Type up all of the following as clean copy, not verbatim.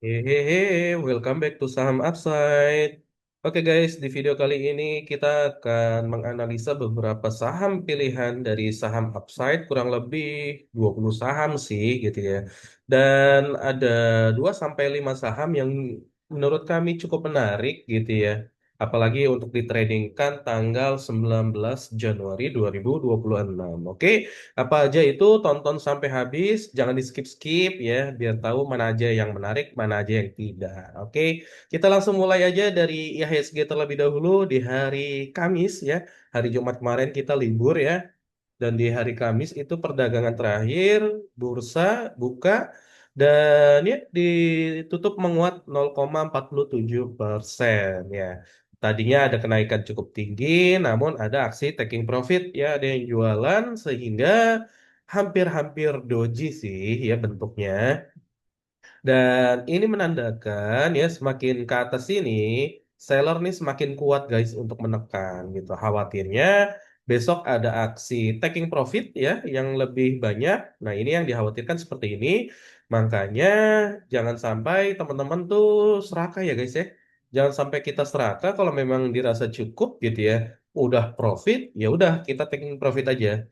Hehehe, welcome back to Saham Upside. Oke guys, di video kali ini kita akan menganalisa beberapa saham pilihan dari saham Upside, kurang lebih 20 saham sih gitu ya. Dan ada 2 sampai 5 saham yang menurut kami cukup menarik gitu ya. Apalagi untuk ditradingkan tanggal 19 Januari 2026. Oke, apa aja itu tonton sampai habis, jangan di skip-skip ya, biar tahu mana aja yang menarik, mana aja yang tidak. Oke, kita langsung mulai aja dari IHSG terlebih dahulu di hari Kamis ya. Hari Jumat kemarin kita libur ya. Dan di hari Kamis itu perdagangan terakhir, bursa buka dan ya ditutup menguat 0,47% ya. Tadinya ada kenaikan cukup tinggi, namun ada aksi taking profit ya, ada yang jualan sehingga hampir-hampir doji sih ya bentuknya. Dan ini menandakan ya semakin ke atas ini seller nih semakin kuat guys untuk menekan gitu. Khawatirnya besok ada aksi taking profit ya yang lebih banyak. Nah, ini yang dikhawatirkan seperti ini. Makanya jangan sampai teman-teman tuh serakah ya guys ya. Jangan sampai kita serakah kalau memang dirasa cukup gitu ya. Udah profit, ya udah kita taking profit aja.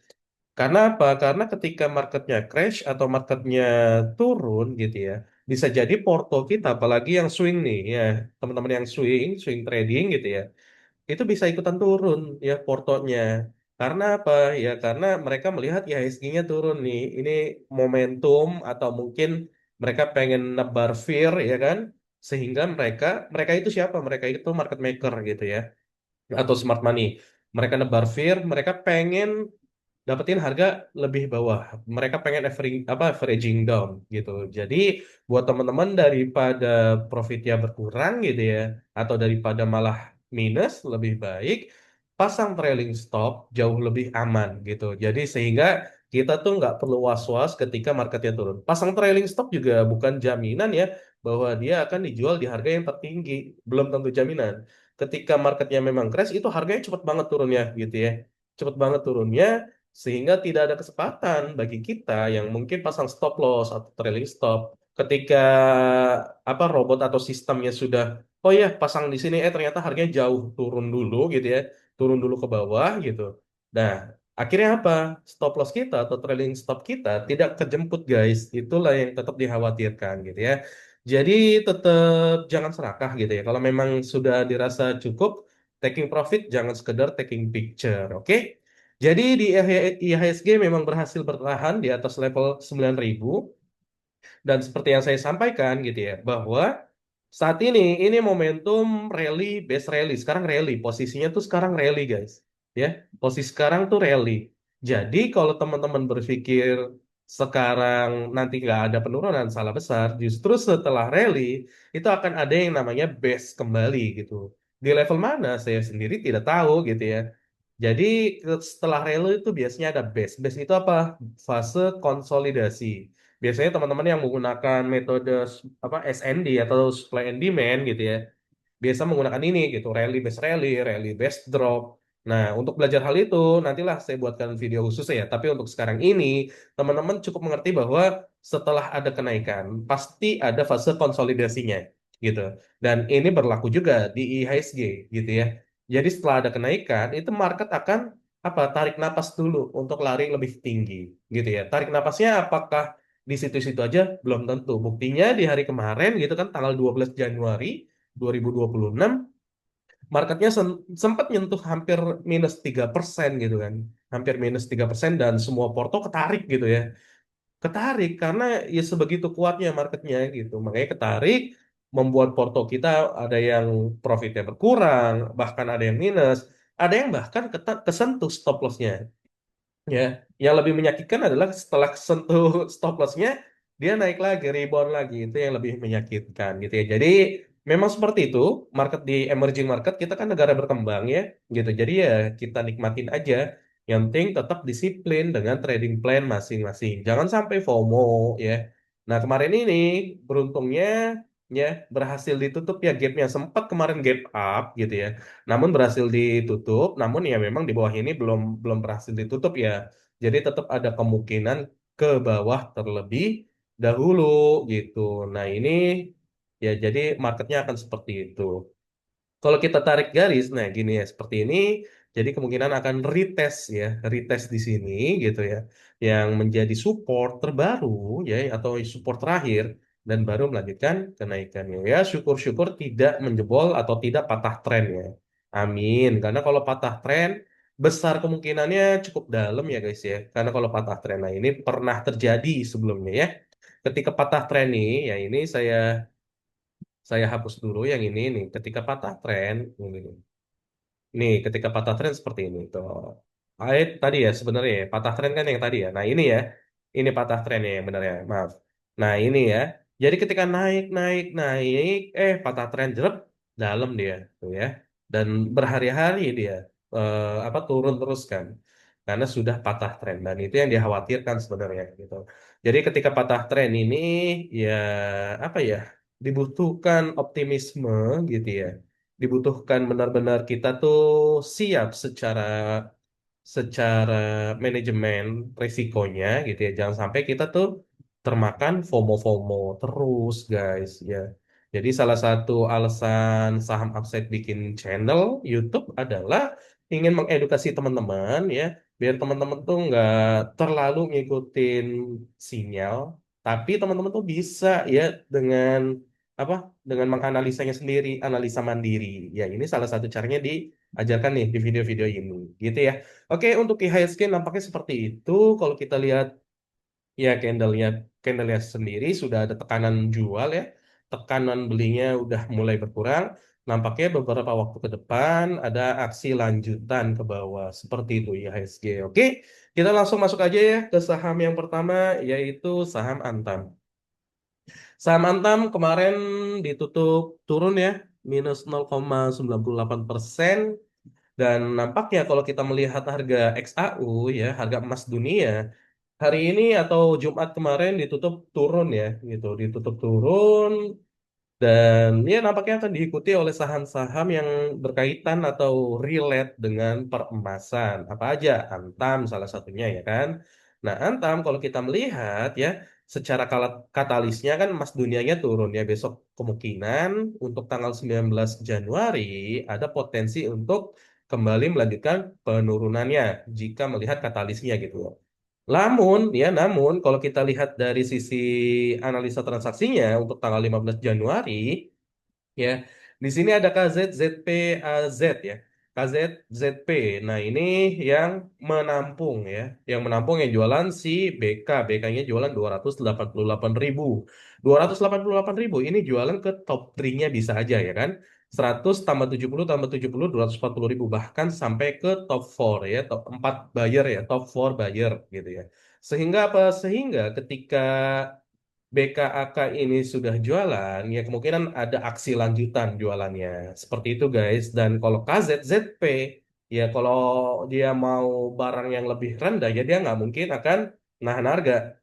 Karena apa? Karena ketika marketnya crash atau marketnya turun gitu ya, bisa jadi porto kita, apalagi yang swing nih ya, teman-teman yang swing trading gitu ya, itu bisa ikutan turun ya portonya. Karena apa? Ya karena mereka melihat ya IHSG-nya turun nih, ini momentum atau mungkin mereka pengen nebar fear ya kan, sehingga mereka itu siapa? Mereka itu market maker gitu ya, atau smart money. Mereka nebar fear, mereka pengen dapetin harga lebih bawah. Mereka pengen averaging down gitu. Jadi buat teman-teman daripada profitnya berkurang gitu ya, atau daripada malah minus, lebih baik pasang trailing stop jauh lebih aman gitu. Jadi sehingga kita tuh nggak perlu was-was ketika marketnya turun. Pasang trailing stop juga bukan jaminan ya bahwa dia akan dijual di harga yang tertinggi. Belum tentu jaminan. Ketika marketnya memang crash, itu harganya cepet banget turunnya gitu ya. Cepet banget turunnya sehingga tidak ada kesempatan bagi kita yang mungkin pasang stop loss atau trailing stop ketika robot atau sistemnya sudah oh ya pasang di sini ternyata harganya jauh turun dulu gitu ya, turun dulu ke bawah gitu. Nah, akhirnya apa? Stop loss kita atau trailing stop kita tidak kejemput guys. Itulah yang tetap dikhawatirkan gitu ya. Jadi tetap jangan serakah gitu ya. Kalau memang sudah dirasa cukup taking profit, jangan sekedar taking picture, oke? Jadi di IHSG memang berhasil bertahan di atas level 9.000 dan seperti yang saya sampaikan gitu ya bahwa saat ini momentum rally base rally sekarang rally posisinya tuh sekarang rally guys ya, posisi sekarang tuh rally. Jadi kalau teman-teman berpikir sekarang nanti nggak ada penurunan, salah besar. Justru setelah rally itu akan ada yang namanya base kembali gitu. Di level mana saya sendiri tidak tahu gitu ya. Jadi setelah rally itu biasanya ada base. Base itu apa? Fase konsolidasi. Biasanya teman-teman yang menggunakan metode SND atau supply and demand gitu ya, biasa menggunakan ini gitu, rally based drop. Nah, untuk belajar hal itu nantilah saya buatkan video khusus ya. Tapi untuk sekarang ini teman-teman cukup mengerti bahwa setelah ada kenaikan pasti ada fase konsolidasinya gitu. Dan ini berlaku juga di IHSG gitu ya. Jadi setelah ada kenaikan itu market akan tarik napas dulu untuk lari lebih tinggi gitu ya. Tarik napasnya apakah di situ-situ aja belum tentu. Buktinya di hari kemarin gitu kan tanggal 12 Januari 2026 marketnya sempat nyentuh hampir -3% gitu kan, hampir -3% dan semua porto ketarik gitu ya, ketarik karena ya sebegitu kuatnya marketnya gitu, makanya ketarik membuat porto kita ada yang profitnya berkurang, bahkan ada yang minus, ada yang bahkan kesentuh stop lossnya. Ya, yang lebih menyakitkan adalah setelah sentuh stop loss-nya, dia naik lagi, rebound lagi. Itu yang lebih menyakitkan gitu ya. Jadi memang seperti itu, market di emerging market kita kan negara berkembang ya, gitu. Jadi ya kita nikmatin aja. Yang penting tetap disiplin dengan trading plan masing-masing. Jangan sampai FOMO ya. Nah, kemarin ini beruntungnya ya berhasil ditutup ya gapnya, sempat kemarin gap up gitu ya, namun berhasil ditutup, namun ya memang di bawah ini belum belum berhasil ditutup ya. Jadi tetap ada kemungkinan ke bawah terlebih dahulu gitu. Nah, ini Ya, jadi marketnya akan seperti itu. Kalau kita tarik garis, nah gini ya, seperti ini, jadi kemungkinan akan retest ya, retest di sini gitu ya, yang menjadi support terbaru ya, atau support terakhir, dan baru melanjutkan kenaikannya. Ya, syukur-syukur tidak menjebol atau tidak patah tren ya. Amin. Karena kalau patah tren, besar kemungkinannya cukup dalam ya guys ya. Karena kalau patah tren, nah ini pernah terjadi sebelumnya ya. Ketika patah tren nih, ya ini saya hapus dulu yang ini nih. Ketika patah tren, ini. Nih, ketika patah tren seperti ini tuh. Tadi ya sebenarnya ya, patah tren kan yang tadi ya. Nah, ini patah trennya yang benar ya. Maaf. Nah, ini ya. Jadi ketika naik naik naik patah tren jerep dalam dia tuh ya. Dan berhari-hari dia apa turun terus kan. Karena sudah patah tren dan itu yang dikhawatirkan sebenarnya gitu. Jadi ketika patah tren ini ya apa ya? Dibutuhkan optimisme gitu ya, dibutuhkan benar-benar kita tuh siap secara secara manajemen risikonya gitu ya. Jangan sampai kita tuh termakan FOMO-FOMO terus, guys ya. Jadi salah satu alasan Saham Upside bikin channel YouTube adalah ingin mengedukasi teman-teman ya, biar teman-teman tuh nggak terlalu ngikutin sinyal, tapi teman-teman tuh bisa ya dengan apa? Dengan menganalisanya sendiri, analisa mandiri. Ya, ini salah satu caranya diajarkan nih di video-video ini, gitu ya. Oke, untuk IHSG nampaknya seperti itu. Kalau kita lihat ya candlenya sendiri sudah ada tekanan jual ya. Tekanan belinya udah mulai berkurang. Nampaknya beberapa waktu ke depan ada aksi lanjutan ke bawah seperti itu IHSG. Oke, kita langsung masuk aja ya ke saham yang pertama yaitu saham Antam. Saham Antam kemarin ditutup turun ya, minus 0,98%. Dan nampaknya kalau kita melihat harga XAU ya, harga emas dunia, hari ini atau Jumat kemarin ditutup turun ya, gitu. Ditutup turun dan ya nampaknya akan diikuti oleh saham-saham yang berkaitan atau relate dengan peremasan. Apa aja? Antam salah satunya ya kan. Nah, Antam kalau kita melihat ya secara katalisnya kan emas dunianya turun ya. Besok kemungkinan untuk tanggal 19 Januari ada potensi untuk kembali melanjutkan penurunannya jika melihat katalisnya gitu. Namun kalau kita lihat dari sisi analisa transaksinya untuk tanggal 15 Januari, ya, di sini ada KZZPAZ ya. KZZP. Nah, ini yang menampung ya. Yang menampung yang jualan si BK. BK-nya jualan 288.000. 288.000 ini jualan ke top 3-nya bisa aja ya kan. 100 tambah 70 240.000 bahkan sampai ke top 4 ya, top 4 buyer ya, top 4 buyer gitu ya. Sehingga apa? Sehingga ketika BKAK ini sudah jualan, ya kemungkinan ada aksi lanjutan jualannya. Seperti itu guys. Dan kalau KZZP, ya kalau dia mau barang yang lebih rendah, ya dia nggak mungkin akan nahan harga.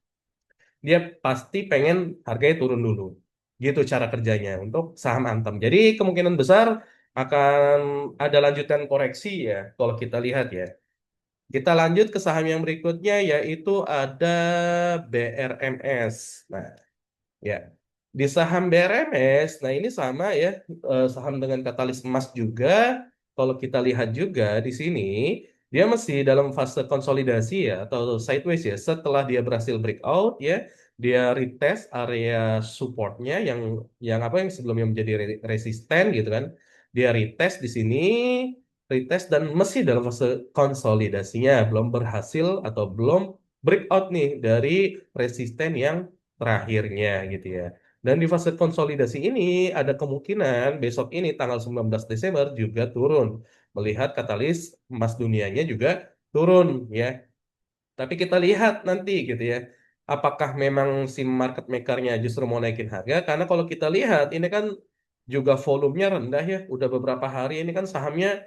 Dia pasti pengen harganya turun dulu. Gitu cara kerjanya untuk saham Antam. Jadi kemungkinan besar akan ada lanjutan koreksi ya, kalau kita lihat ya. Kita lanjut ke saham yang berikutnya, yaitu ada BRMS. Nah, ya, di saham BRMS, nah ini sama ya, saham dengan katalis emas juga. Kalau kita lihat juga di sini, dia masih dalam fase konsolidasi ya, atau sideways ya. Setelah dia berhasil breakout ya, dia retest area supportnya yang apa yang sebelumnya menjadi resisten gitu kan. Dia retest di sini, retest dan masih dalam fase konsolidasinya, belum berhasil atau belum breakout nih dari resisten yang terakhirnya gitu ya. Dan di fase konsolidasi ini ada kemungkinan besok ini tanggal 19 Desember juga turun. Melihat katalis emas dunianya juga turun ya. Tapi kita lihat nanti gitu ya. Apakah memang si market makernya justru mau naikin harga? Karena kalau kita lihat ini kan juga volumenya rendah ya. Udah beberapa hari ini kan sahamnya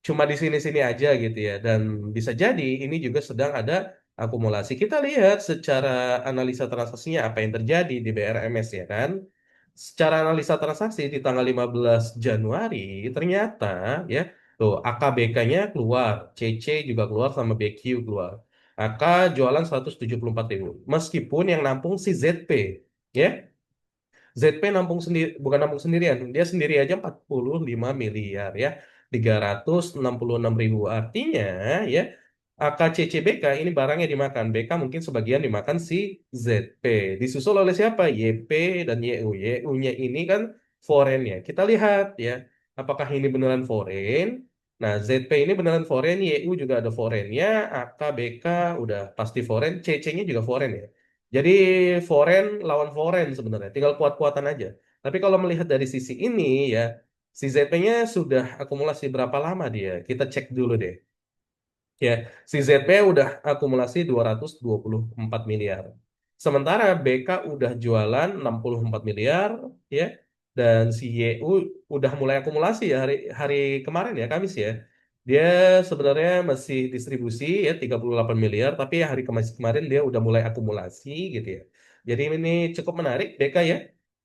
cuma di sini-sini aja gitu ya. Dan bisa jadi ini juga sedang ada akumulasi. Kita lihat secara analisa transaksinya apa yang terjadi di BRMS ya kan. Secara analisa transaksi di tanggal 15 Januari ternyata ya tuh AKBK-nya keluar, CC juga keluar sama BQ keluar. AK jualan 174.000. Meskipun yang nampung si ZP ya. ZP nampung sendiri, bukan nampung sendirian, dia sendiri aja 45 miliar ya. 366 ribu. Artinya ya, AKCCBK ini barangnya dimakan. BK mungkin sebagian dimakan si ZP. Disusul oleh siapa? YP dan YU. YU-nya ini kan foreign ya. Kita lihat ya, apakah ini beneran foreign? Nah, ZP ini beneran foreign, YU juga ada foreign-nya, AKBK udah pasti foreign, CC-nya juga foreign ya. Jadi foreign lawan foreign sebenarnya, tinggal kuat-kuatan aja. Tapi kalau melihat dari sisi ini ya, si ZP-nya sudah akumulasi berapa lama dia? Kita cek dulu deh. Ya, si ZP udah akumulasi 224 miliar. Sementara BK udah jualan 64 miliar ya. Dan si YU udah mulai akumulasi ya hari hari kemarin ya, Kamis ya. Dia sebenarnya masih distribusi ya 38 miliar, tapi hari kemarin dia udah mulai akumulasi gitu ya. Jadi ini cukup menarik BK ya.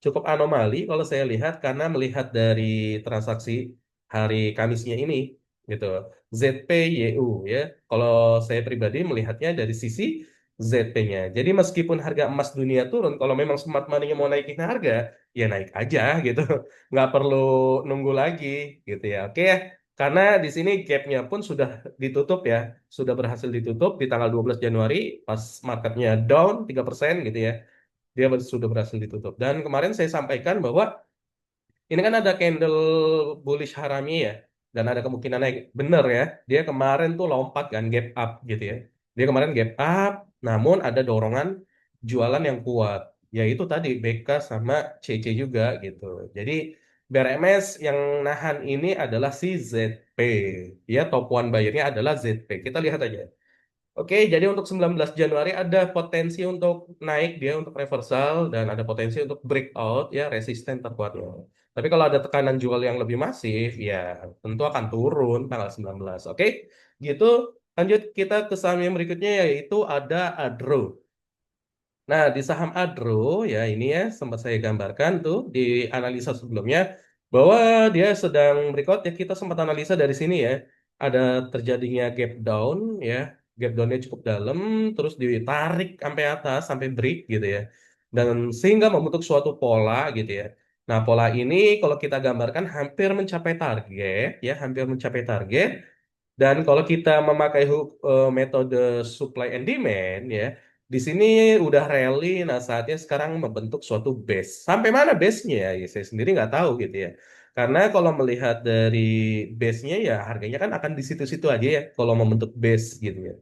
Cukup anomali kalau saya lihat karena melihat dari transaksi hari Kamisnya ini gitu. ZPYU ya. Kalau saya pribadi melihatnya dari sisi ZP-nya. Jadi meskipun harga emas dunia turun, kalau memang smart money mau naikin harga, ya naik aja gitu. Nggak perlu nunggu lagi gitu ya. Oke ya. Karena di sini gap-nya pun sudah ditutup ya. Sudah berhasil ditutup di tanggal 12 Januari pas marketnya down 3% gitu ya. Dia sudah berhasil ditutup. Dan kemarin saya sampaikan bahwa ini kan ada candle bullish harami ya, dan ada kemungkinan naik. Bener ya, dia kemarin tuh lompat kan, gap up gitu ya. Dia kemarin gap up, namun ada dorongan jualan yang kuat, yaitu tadi BK sama CC juga gitu. Jadi BRMS yang nahan ini adalah si ZP. Ya, top one buyer-nya adalah ZP. Kita lihat aja. Oke, jadi untuk 19 Januari ada potensi untuk naik dia untuk reversal dan ada potensi untuk breakout ya resisten terkuatnya. Tapi kalau ada tekanan jual yang lebih masif ya tentu akan turun tanggal 19. Oke, gitu. Lanjut kita ke saham yang berikutnya yaitu ada Adro. Nah, di saham Adro ya ini ya sempat saya gambarkan tuh di analisa sebelumnya bahwa dia sedang breakout ya kita sempat analisa dari sini ya. Ada terjadinya gap down ya. Gap downnya cukup dalam terus ditarik sampai atas sampai break gitu ya. Dan sehingga membentuk suatu pola gitu ya. Nah, pola ini kalau kita gambarkan hampir mencapai target ya, hampir mencapai target. Dan kalau kita memakai metode supply and demand ya, di sini udah rally, nah saatnya sekarang membentuk suatu base. Sampai mana base-nya ya, saya sendiri nggak tahu gitu ya. Karena kalau melihat dari base-nya ya harganya kan akan di situ-situ aja ya kalau membentuk base gitu ya.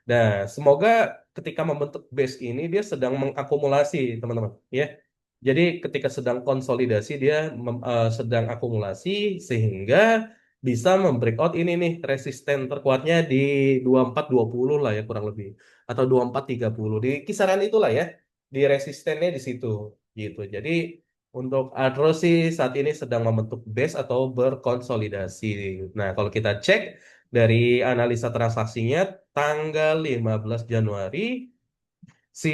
Nah, semoga ketika membentuk base ini dia sedang mengakumulasi teman-teman ya. Jadi ketika sedang konsolidasi dia sedang akumulasi sehingga bisa membreakout ini nih resisten terkuatnya di 2420 lah ya kurang lebih atau 2430 di kisaran itulah ya di resistennya di situ gitu. Jadi untuk Adro sih saat ini sedang membentuk base atau berkonsolidasi. Nah, kalau kita cek dari analisa transaksinya tanggal 15 Januari si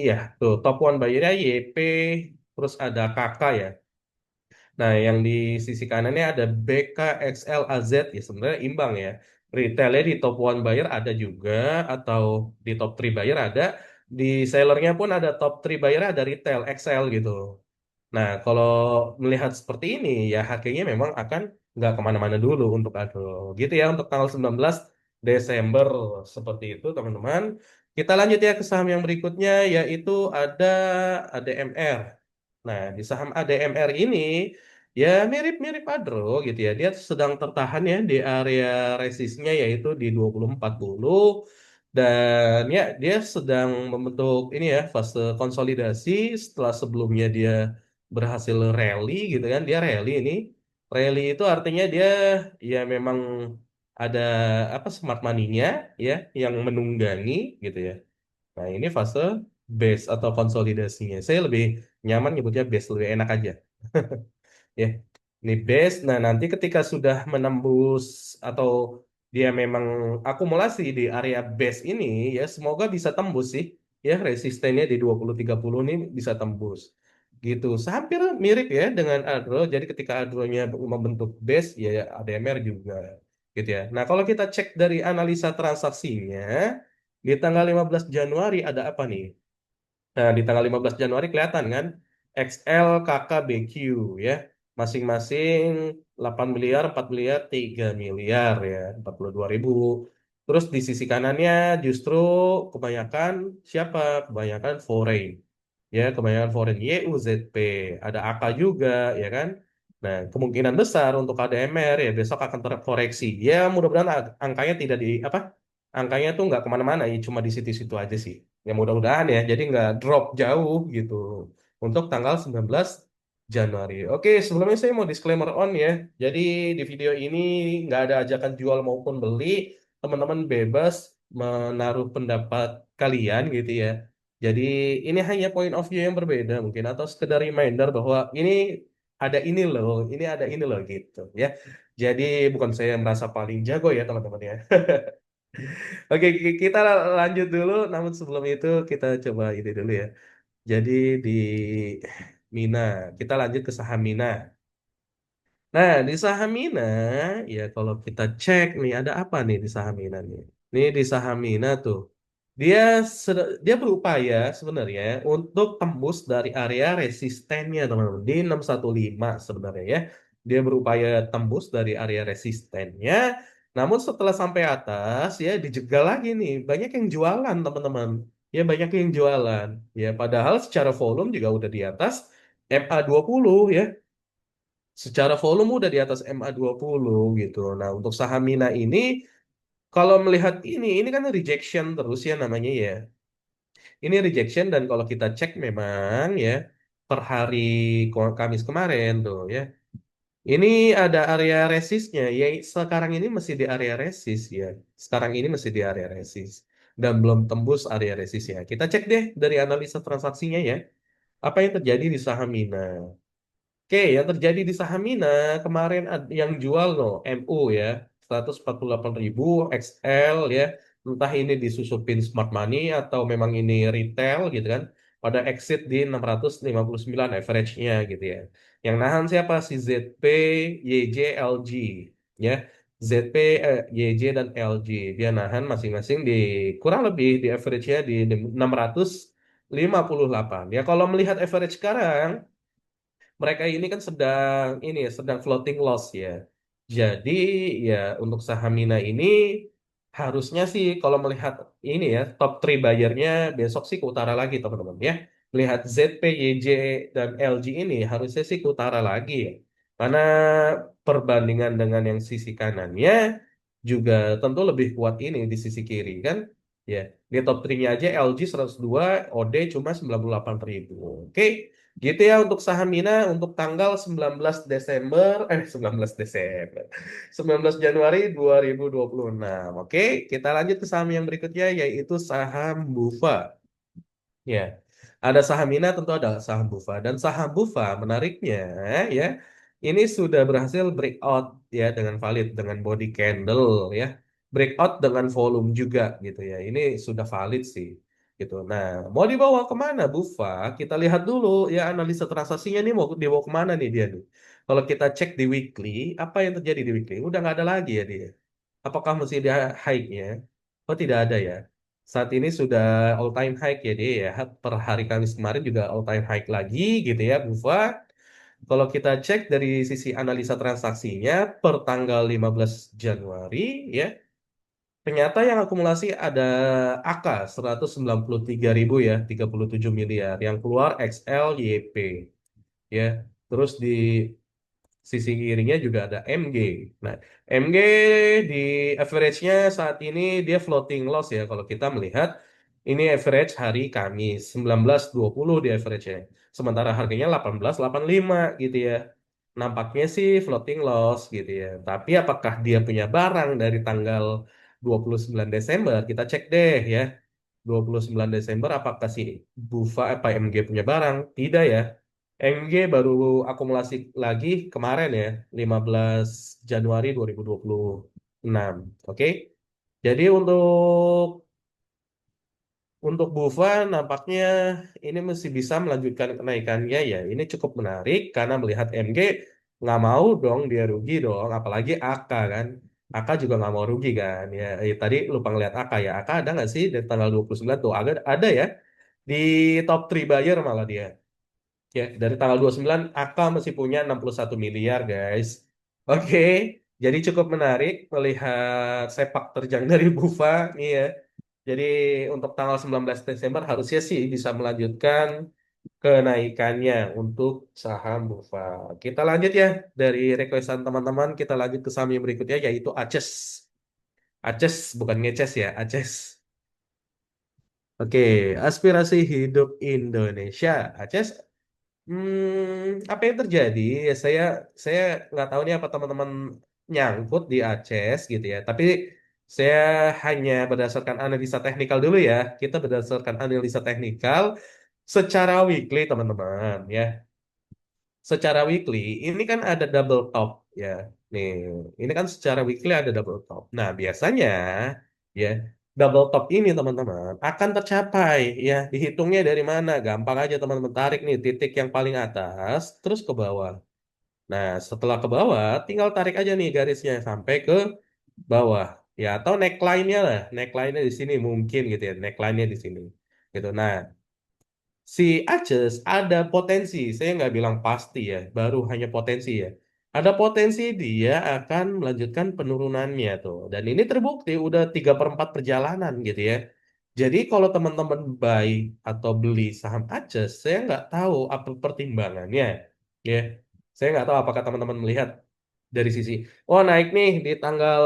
ya tuh top one buyer-nya YP terus ada KK ya. Nah, yang di sisi kanannya ada BKXLAZ ya sebenarnya imbang ya. Retailnya di top one buyer ada juga atau di top 3 buyer ada, di sellernya pun ada top 3 buyer ada retail XL gitu. Nah, kalau melihat seperti ini ya harganya memang akan nggak kemana-mana dulu untuk Ado. Gitu ya untuk tanggal 19 Desember seperti itu teman-teman. Kita lanjut ya ke saham yang berikutnya yaitu ada ADMR. Nah, di saham ADMR ini ya mirip-mirip Adro gitu ya. Dia sedang tertahan ya di area resistnya yaitu di 2040 dan ya dia sedang membentuk ini ya fase konsolidasi setelah sebelumnya dia berhasil rally gitu kan. Dia rally ini. Rally itu artinya dia ya memang ada apa smart money-nya ya yang menunggangi gitu ya. Nah, ini fase base atau konsolidasinya. Saya lebih nyaman nyebutnya base, lebih enak aja. Ya, ini base. Nah, nanti ketika sudah menembus atau dia memang akumulasi di area base ini, ya semoga bisa tembus sih. Ya, resistennya di 2030 ini bisa tembus. Gitu. Hampir mirip ya dengan Adro. Jadi ketika Adro-nya membentuk base, ya ADMR juga. Gitu ya. Nah, kalau kita cek dari analisa transaksinya, di tanggal 15 Januari ada apa nih? Nah, di tanggal 15 Januari kelihatan kan? XL, KK, BQ ya. Masing-masing 8 miliar, 4 miliar, 3 miliar ya, 42.000. Terus di sisi kanannya justru kebanyakan siapa? Kebanyakan foreign. Ya, kebanyakan foreign YUZP. Ada AK juga ya kan. Nah, kemungkinan besar untuk ADMR ya besok akan terkoreksi. Ya, mudah-mudahan angkanya tidak di apa? Angkanya tuh nggak kemana-mana ya, cuma di situ-situ aja sih. Ya mudah-mudahan ya, jadi nggak drop jauh gitu untuk tanggal 19 Januari. Oke, sebelumnya saya mau disclaimer on ya. Jadi di video ini nggak ada ajakan jual maupun beli. Teman-teman bebas menaruh pendapat kalian gitu ya. Jadi ini hanya point of view yang berbeda mungkin atau sekedar reminder bahwa ini ada ini loh gitu ya. Jadi bukan saya yang merasa paling jago ya teman-teman ya. Oke, kita lanjut dulu. Namun sebelum itu kita coba ini dulu ya. Jadi di Mina, kita lanjut ke saham Mina. Nah, di saham Mina, ya kalau kita cek nih ada apa nih di saham Mina nih? Nih di saham Mina tuh, dia dia berupaya sebenarnya untuk tembus dari area resistennya teman-teman di 615 sebenarnya ya. Dia berupaya tembus dari area resistennya, namun setelah sampai atas ya dijegal lagi nih, banyak yang jualan teman-teman. Ya banyak yang jualan. Ya padahal secara volume juga udah di atas MA20 ya. Secara volume udah di atas MA20 gitu. Nah, untuk saham Mina ini kalau melihat ini kan rejection terus ya namanya ya. Ini rejection dan kalau kita cek memang ya per hari Kamis kemarin tuh ya. Ini ada area resistnya ya sekarang ini masih di area resist ya. Sekarang ini masih di area resist dan belum tembus area resistnya. Kita cek deh dari analisa transaksinya ya. Apa yang terjadi di saham Mina? Oke, yang terjadi di saham Mina kemarin yang jual no MU ya 148.000 XL ya, entah ini disusupin smart money atau memang ini retail gitu kan, pada exit di 659 average-nya gitu ya. Yang nahan siapa? Si ZP, YJ, LG ya. ZP, YJ dan LG dia nahan masing-masing di kurang lebih di average-nya di 658. Ya kalau melihat average sekarang mereka ini kan sedang ini ya, sedang floating loss ya. Jadi ya untuk saham Mina ini harusnya sih kalau melihat ini ya top 3 buyer-nya besok sih ke utara lagi teman-teman ya. Melihat ZP, YJ dan LG ini harusnya sih ke utara lagi ya. Karena perbandingan dengan yang sisi kanannya juga tentu lebih kuat ini di sisi kiri kan. Ya, di top 3-nya aja LG 102, OD cuma 98.000. Oke. Gitu ya untuk saham Mina untuk tanggal 19 Desember, 19 Desember, 19 Januari 2026. Oke, kita lanjut ke saham yang berikutnya yaitu saham Bufa. Ya, ada saham Mina tentu ada saham Bufa dan saham Bufa menariknya ya, ini sudah berhasil breakout ya dengan valid dengan body candle ya, breakout dengan volume juga gitu ya. Ini sudah valid sih gitu. Nah, mau dibawa kemana Bufa? Kita lihat dulu ya analisa transaksinya nih mau dibawa kemana nih dia nih. Kalau kita cek di weekly, apa yang terjadi di weekly? Udah nggak ada lagi ya dia. Apakah masih ada high-nya? Oh tidak ada ya. Saat ini sudah all time high ya dia ya. Per hari Kamis kemarin juga all time high lagi gitu ya Bufa. Kalau kita cek dari sisi analisa transaksinya per tanggal 15 Januari ya, ternyata yang akumulasi ada AK 193.000 ya, 37 miliar. Yang keluar XLYP ya. Terus di sisi kirinya juga ada MG. Nah, MG di average-nya saat ini dia floating loss ya. Kalau kita melihat ini average hari Kamis 19.20 di average-nya. Sementara harganya 18.85 gitu ya. Nampaknya sih floating loss gitu ya. Tapi apakah dia punya barang dari tanggal 29 Desember? Kita cek deh ya. 29 Desember apakah si Bufa apa MG punya barang? Tidak ya. MG baru akumulasi lagi kemarin ya, 15 Januari 2026. Oke. Jadi untuk Bufa nampaknya ini masih bisa melanjutkan kenaikannya ya. Ini cukup menarik karena melihat MG nggak mau dong dia rugi dong, apalagi AK kan. AK juga nggak mau rugi kan. Ya, tadi lupa ngeliat AK ya. AK ada nggak sih dari tanggal 29 tuh? Ada ya. Di top 3 buyer malah dia. Ya, dari tanggal 29 AK masih punya 61 miliar, guys. Oke, jadi cukup menarik melihat sepak terjang dari Bufa nih ya. Jadi untuk tanggal 19 Desember harusnya sih bisa melanjutkan kenaikannya untuk saham Bufa. Kita lanjut ya dari requestan teman-teman, kita lanjut ke saham yang berikutnya yaitu ACES. ACES bukan ngeces ya, ACES. Oke, aspirasi hidup Indonesia. ACES. Apa yang terjadi? Ya, saya nggak tahu nih apa teman-teman nyangkut di Aceh gitu ya. Tapi saya hanya berdasarkan analisa teknikal dulu ya. Kita berdasarkan analisa teknikal secara weekly teman-teman ya. Secara weekly ini kan ada double top ya. Nih, ini kan secara weekly ada double top. Nah, biasanya ya double top ini teman-teman akan tercapai ya. Dihitungnya dari mana? Gampang aja teman-teman tarik nih titik yang paling atas terus ke bawah. Nah, setelah ke bawah tinggal tarik aja nih garisnya sampai ke bawah. Ya, atau neckline-nya lah. Neckline-nya di sini mungkin gitu ya. Neckline-nya di sini. Gitu. Nah, si Aces ada potensi, saya nggak bilang pasti ya, baru hanya potensi ya. Ada potensi dia akan melanjutkan penurunannya tuh. Dan ini terbukti udah 3/4 perjalanan gitu ya. Jadi kalau teman-teman buy atau beli saham Aces, saya nggak tahu apa pertimbangannya. Ya, saya nggak tahu apakah teman-teman melihat dari sisi, oh naik nih di tanggal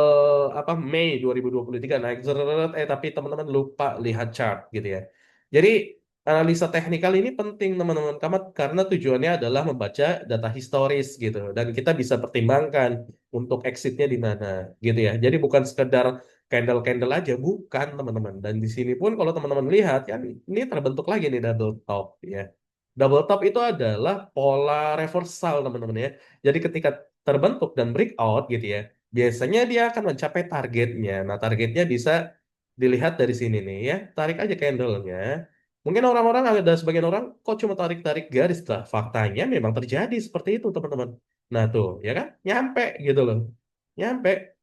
apa Mei 2023 naik zeret, tapi teman-teman lupa lihat chart gitu ya. Jadi analisa teknikal ini penting teman-teman karena tujuannya adalah membaca data historis gitu dan kita bisa pertimbangkan untuk exitnya di mana gitu ya. Jadi bukan sekedar candle-candle aja, bukan teman-teman. Dan di sini pun kalau teman-teman lihat kan ini terbentuk lagi nih double top ya. Double top itu adalah pola reversal teman-teman ya. Jadi ketika terbentuk dan breakout gitu ya, biasanya dia akan mencapai targetnya. Nah, targetnya bisa dilihat dari sini nih ya. Tarik aja candlenya. Mungkin orang-orang ada sebagian orang kok cuma tarik-tarik garis lah. Faktanya memang terjadi seperti itu, teman-teman. Nah, tuh, ya kan? Nyampe gitu loh. Nyampe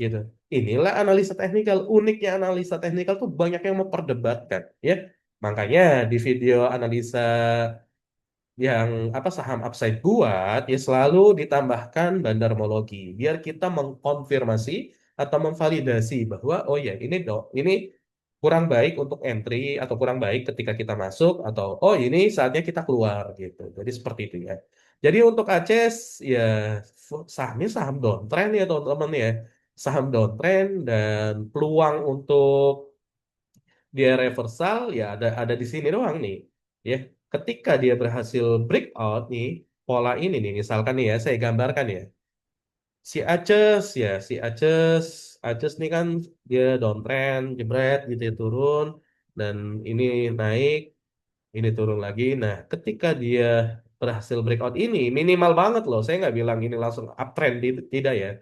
gitu. Inilah analisa teknikal. Uniknya analisa teknikal tuh banyak yang memperdebatkan, ya. Makanya di video analisa yang apa saham upside buat ya selalu ditambahkan bandarmologi biar kita mengkonfirmasi atau memvalidasi bahwa oh ya ini kurang baik untuk entry atau kurang baik ketika kita masuk atau oh ini saatnya kita keluar gitu. Jadi seperti itu ya. Jadi untuk Aces ya sahamnya saham downtrend ya teman-teman ya. Saham downtrend dan peluang untuk dia reversal ya ada di sini doang nih ya ketika dia berhasil breakout nih pola ini nih misalkan nih ya saya gambarkan ya si Aces nih kan dia downtrend jebret gitu ya turun dan ini naik ini turun lagi nah ketika dia berhasil breakout ini minimal banget loh saya nggak bilang ini langsung uptrend tidak ya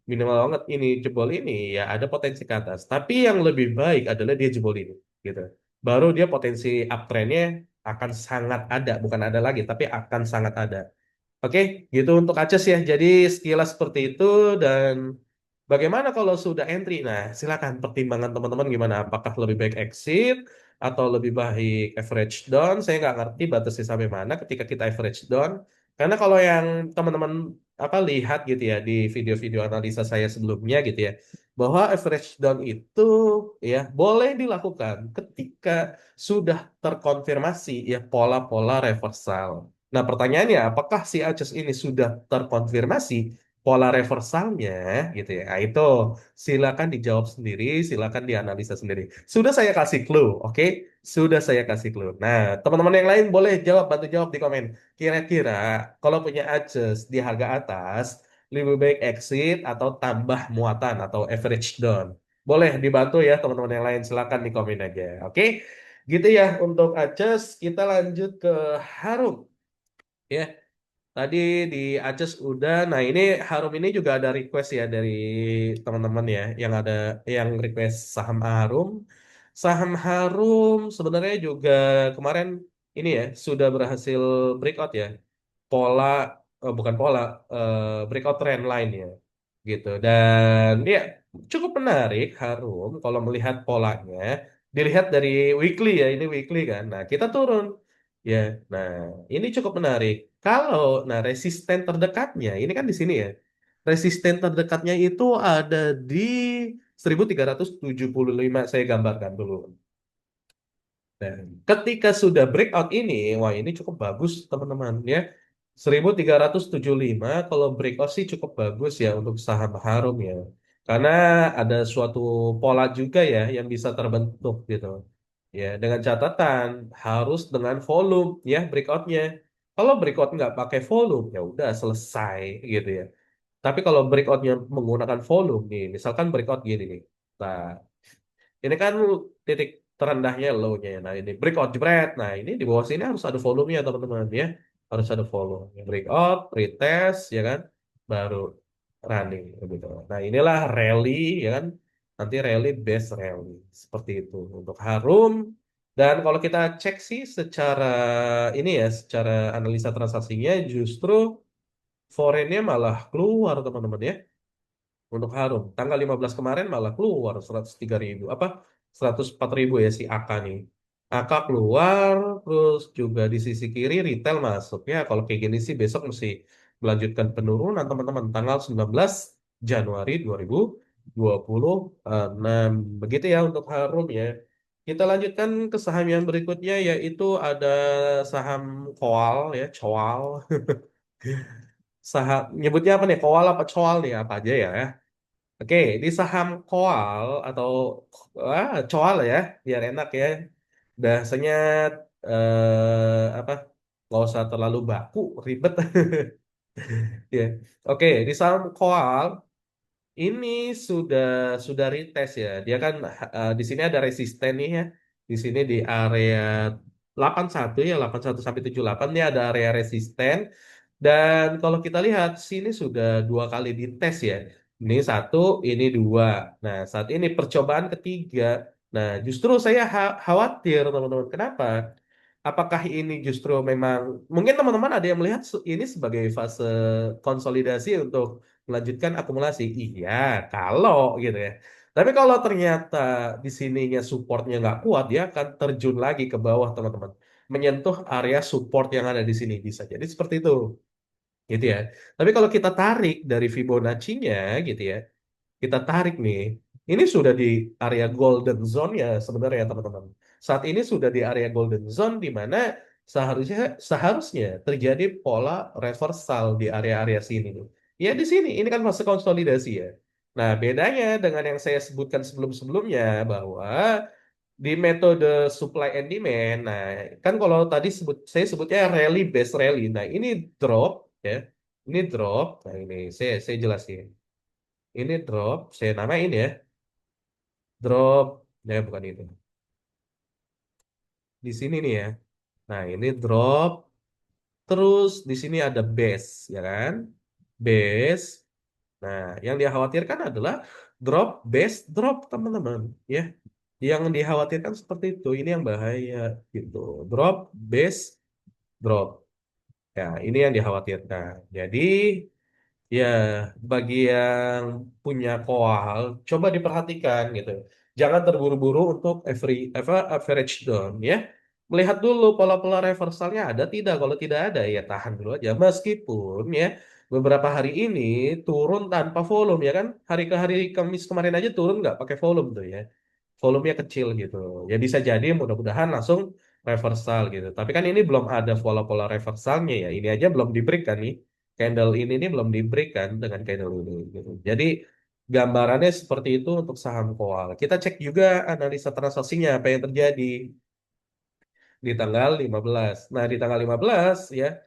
minimal banget ini jebol ini ya ada potensi ke atas. Tapi yang lebih baik adalah dia jebol ini gitu. Baru dia potensi uptrendnya akan sangat ada, bukan ada lagi, tapi akan sangat ada. Oke, gitu untuk Aces ya. Jadi sekilas seperti itu dan bagaimana kalau sudah entry? Nah, silakan pertimbangan teman-teman gimana? Apakah lebih baik exit atau lebih baik average down? Saya nggak ngerti batasnya sampai mana ketika kita average down. Karena kalau yang teman-teman apa lihat gitu ya di video-video analisa saya sebelumnya gitu ya, bahwa average down itu ya boleh dilakukan ketika sudah terkonfirmasi ya pola-pola reversal. Nah, pertanyaannya, apakah si Aces ini sudah terkonfirmasi pola reversalnya, gitu ya? Nah, itu silakan dijawab sendiri, silakan dianalisa sendiri. Sudah saya kasih clue, oke? Sudah saya kasih clue. Nah, teman-teman yang lain boleh jawab, bantu jawab di komen. Kira-kira kalau punya Aces di harga atas, lebih baik exit atau tambah muatan atau average down? Boleh dibantu ya teman-teman yang lain, silakan di komen aja, oke? Gitu ya untuk Aces, kita lanjut ke Harum. Ya, tadi di Aces udah. Nah, ini Harum ini juga ada request ya dari teman-teman ya yang ada yang request saham Harum. Saham Harum sebenarnya juga kemarin ini ya sudah berhasil breakout ya. Pola bukan pola breakout trend line ya gitu. Dan ya cukup menarik Harum kalau melihat polanya. Dilihat dari weekly ya, ini weekly kan. Nah, kita turun. Ya, nah ini cukup menarik. Kalau nah resisten terdekatnya ini kan di sini ya. Resisten terdekatnya itu ada di 1375. Saya gambarkan dulu. Nah, ketika sudah breakout ini, wah ini cukup bagus teman-teman ya. 1375 kalau breakout sih cukup bagus ya untuk saham Harum ya. Karena ada suatu pola juga ya yang bisa terbentuk gitu. Ya, dengan catatan harus dengan volume ya breakoutnya. Kalau breakout nggak pakai volume ya udah selesai gitu ya. Tapi kalau breakoutnya menggunakan volume nih, misalkan breakout gini nih. Nah, ini kan titik terendahnya low-nya ya. Nah, ini breakout jebret. Nah, ini di bawah sini harus ada volumenya teman-teman ya. Harus ada volume. Breakout, retest ya kan. Baru running gitu. Nah, inilah rally ya kan. Nanti rally base rally seperti itu untuk Harum. Dan kalau kita cek sih secara ini ya, secara analisa transaksinya justru foreignnya malah keluar teman-teman ya untuk Harum. Tanggal 15 kemarin malah keluar 103.000. Apa? 104.000 ya si AK nih. AK keluar, terus juga di sisi kiri retail masuk. Ya, kalau kayak gini sih besok mesti melanjutkan penurunan teman-teman. Tanggal 19 Januari 2026. Begitu ya untuk Harum ya. Kita lanjutkan ke saham yang berikutnya yaitu ada saham Koal ya, Coal. Saham nyebutnya apa nih? Koal apa Coal nih? Apa aja ya? Oke, di saham koal atau coal ya, biar enak ya. Biasanya apa? Nggak usah terlalu baku, ribet. Ya. Oke, di saham koal ini sudah retest ya. Dia kan di sini ada resisten nih ya. Di sini di area 81 ya, 81 sampai 78 ini ada area resisten. Dan kalau kita lihat sini sudah dua kali dites ya. Ini satu, ini dua. Nah, saat ini percobaan ketiga. Nah, justru saya khawatir teman-teman. Kenapa? Apakah ini justru memang mungkin teman-teman ada yang melihat ini sebagai fase konsolidasi untuk melanjutkan akumulasi? Iya, kalau gitu ya. Tapi kalau ternyata di sininya supportnya nggak kuat, dia akan terjun lagi ke bawah teman-teman, menyentuh area support yang ada di sini bisa jadi seperti itu, gitu ya. Tapi kalau kita tarik dari Fibonacci-nya, gitu ya, kita tarik nih. Ini sudah di area golden zone ya sebenarnya teman-teman. Saat ini sudah di area golden zone di mana seharusnya seharusnya terjadi pola reversal di area-area sini nih. Ya di sini, ini kan fase konsolidasi ya. Nah, bedanya dengan yang saya sebutkan sebelum-sebelumnya bahwa di metode supply and demand, nah kan kalau tadi saya sebutnya rally based rally. Nah, ini drop ya. Ini drop. Nah, ini saya jelasin. Ini drop, saya namain ya. Drop, ya bukan itu. Di sini nih ya. Nah, ini drop, terus di sini ada base, ya kan? Base. Nah, yang dikhawatirkan adalah drop, base, drop, teman-teman. Ya, yang dikhawatirkan seperti itu. Ini yang bahaya, gitu. Drop, base, drop. Ya, ini yang dikhawatirkan. Jadi, ya, bagi yang punya koal, coba diperhatikan gitu. Jangan terburu-buru untuk average down ya. Melihat dulu pola-pola reversalnya ada tidak. Kalau tidak ada ya tahan dulu aja. Meskipun ya beberapa hari ini turun tanpa volume ya kan. Hari ke hari Kamis kemarin aja turun nggak pakai volume tuh ya, volumenya kecil gitu. Ya bisa jadi mudah-mudahan langsung reversal gitu. Tapi kan ini belum ada pola-pola reversalnya ya. Ini aja belum di break kan nih. Candle ini belum di break kan dengan candle ini gitu. Jadi gambarannya seperti itu untuk saham koal. Kita cek juga analisa transaksinya apa yang terjadi di tanggal 15. Nah, di tanggal 15 ya